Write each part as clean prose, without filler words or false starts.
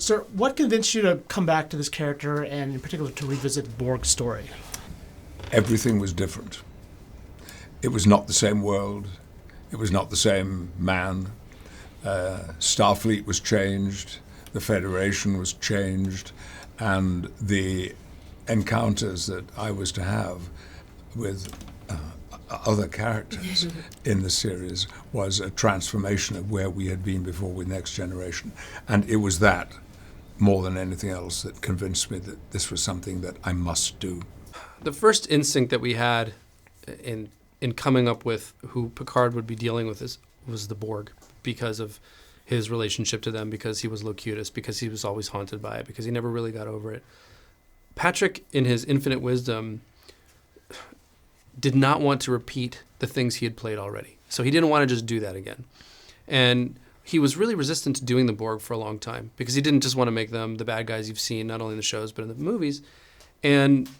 Sir, what convinced you to come back to this character and in particular to revisit Borg's story? Everything was different. It was not the same world. It was not the same man. Starfleet was changed. The Federation was changed. And the encounters that I was to have with other characters in the series was a transformation of where we had been before with Next Generation. And it was that, more than anything else, that convinced me that this was something that I must do. The first instinct that we had in coming up with who Picard would be dealing with was the Borg, because of his relationship to them, because he was Locutus, because he was always haunted by it, because he never really got over it. Patrick, in his infinite wisdom, did not want to repeat the things he had played already. So he didn't want to just do that again. And he was really resistant to doing the Borg for a long time, because he didn't just want to make them the bad guys you've seen, not only in the shows, but in the movies. And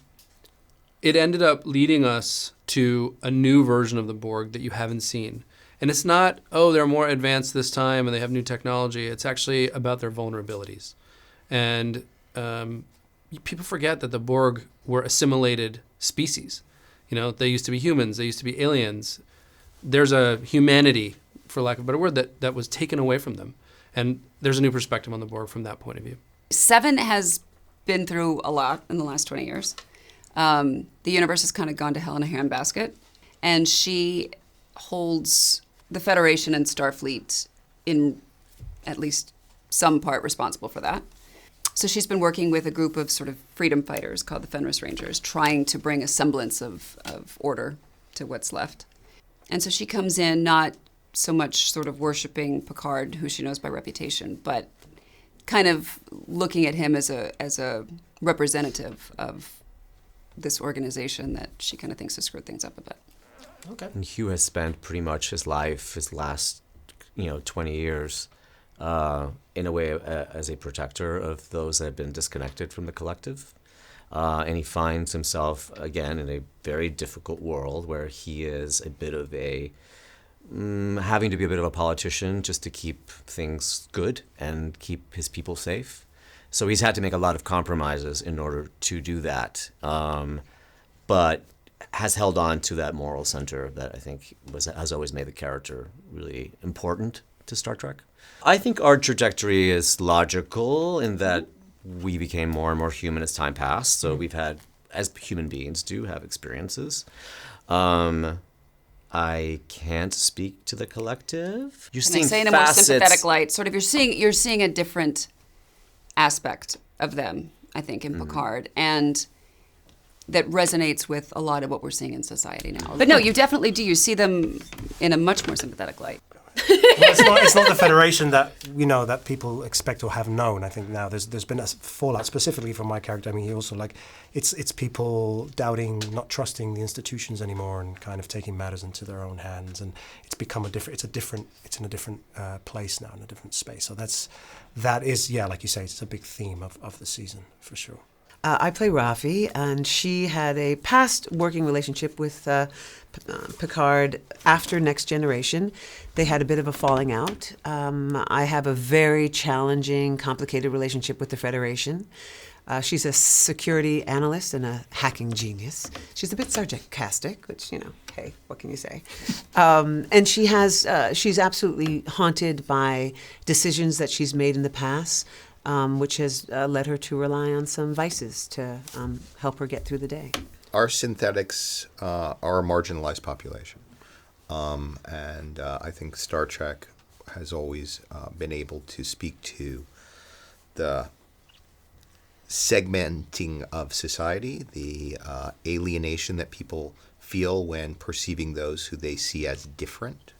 it ended up leading us to a new version of the Borg that you haven't seen. And it's not, oh, they're more advanced this time and they have new technology. It's actually about their vulnerabilities. And people forget that the Borg were assimilated species. You know, they used to be humans. They used to be aliens. There's a humanity, for lack of a better word, that was taken away from them. And there's a new perspective on the Borg from that point of view. Seven has been through a lot in the last 20 years. The universe has kind of gone to hell in a handbasket. And she holds the Federation and Starfleet in at least some part responsible for that. So she's been working with a group of sort of freedom fighters called the Fenris Rangers, trying to bring a semblance of order to what's left. And so she comes in not so much sort of worshiping Picard, who she knows by reputation, but kind of looking at him as a representative of this organization that she kind of thinks has screwed things up a bit. Okay. And Hugh has spent pretty much his life, his last, 20 years, in a way as a protector of those that have been disconnected from the collective. And he finds himself, again, in a very difficult world where he is a bit of having to be a bit of a politician just to keep things good and keep his people safe. So he's had to make a lot of compromises in order to do that. But has held on to that moral center that I think has always made the character really important to Star Trek. I think our trajectory is logical in that we became more and more human as time passed. So we've had, as human beings do, have experiences. I can't speak to the collective. You're seeing in a more sympathetic light. Sort of, you're seeing a different aspect of them, I think, in Picard, and that resonates with a lot of what we're seeing in society now. But no, you definitely do. You see them in a much more sympathetic light. Well, it's not the Federation that that people expect or have known. I think now there's been a fallout specifically from my character. I mean, he also it's people doubting, not trusting the institutions anymore, and kind of taking matters into their own hands. And it's become it's in a different place now, in a different space. So that is like you say, it's a big theme of the season for sure. I play Rafi, and she had a past working relationship with Picard after Next Generation. They had a bit of a falling out. I have a very challenging, complicated relationship with the Federation. She's a security analyst and a hacking genius. She's a bit sarcastic, which, hey, what can you say? And she's absolutely haunted by decisions that she's made in the past, which has led her to rely on some vices to help her get through the day. Our synthetics are a marginalized population. And I think Star Trek has always been able to speak to the segmenting of society, the alienation that people feel when perceiving those who they see as different.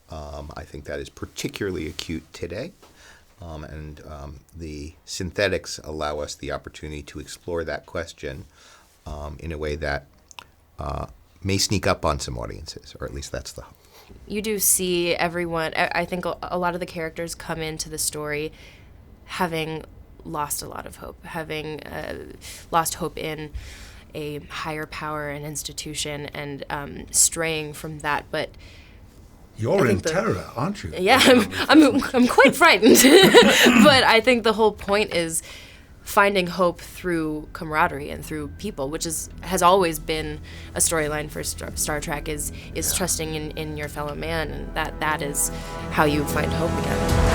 I think that is particularly acute today. And the synthetics allow us the opportunity to explore that question in a way that may sneak up on some audiences, or at least that's the hope. You do see everyone, I think a lot of the characters come into the story having lost a lot of hope, having lost hope in a higher power and institution, and straying from that. But You're in think terror, aren't you? Yeah, I'm quite frightened. But I think the whole point is finding hope through camaraderie and through people, which has always been a storyline for Star Trek, is trusting in your fellow man, and that is how you find hope again.